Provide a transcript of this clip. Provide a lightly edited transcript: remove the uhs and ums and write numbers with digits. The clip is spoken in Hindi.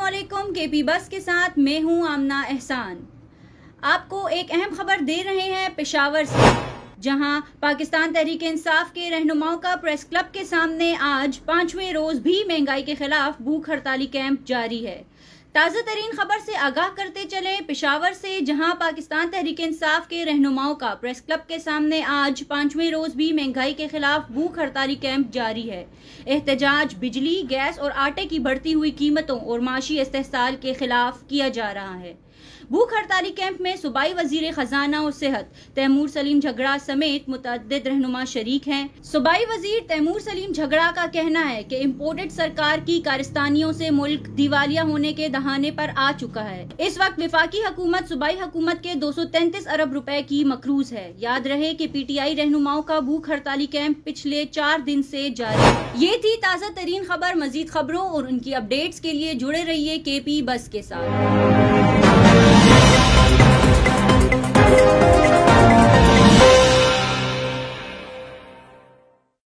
अस्सलामुअलैकुम। केपी बस के साथ मैं हूं आमना एहसान। आपको एक अहम खबर दे रहे हैं पेशावर से, जहां पाकिस्तान तहरीक इंसाफ के रहनुमाओं का प्रेस क्लब के सामने आज 5वें रोज भी महंगाई के खिलाफ भूख हड़ताली कैंप जारी है। ताज़ा तरीन खबर से आगाह करते चलें पेशावर से, जहां पाकिस्तान तहरीक इंसाफ के रहनुमाओं का प्रेस क्लब के सामने आज 5वें रोज भी महंगाई के खिलाफ भूख हड़ताली कैंप जारी है। एहतजाज बिजली, गैस और आटे की बढ़ती हुई कीमतों और माशी इस्तेहसाल के खिलाफ किया जा रहा है। भूख हड़ताली कैंप में सूबाई वजीर खजाना और सेहत तैमूर सलीम झगड़ा समेत मुतअद्दिद रहनुमा शरीक हैं। सूबाई वजीर तैमूर सलीम झगड़ा का कहना है कि इम्पोर्टेड सरकार की कारस्तानियों से मुल्क दिवालिया होने के दहाने पर आ चुका है। इस वक्त विफाकी हुकूमत सूबाई हुकूमत के 233 अरब रुपए की मकरूज है। याद रहे कि PTI रहनुमाओं का भूख हड़ताली कैंप पिछले 4 दिन से जारी है। ये थी ताज़ा तरीन खबर। मजीद खबरों और उनकी अपडेट्स के लिए जुड़े रहिए KP बस के साथ।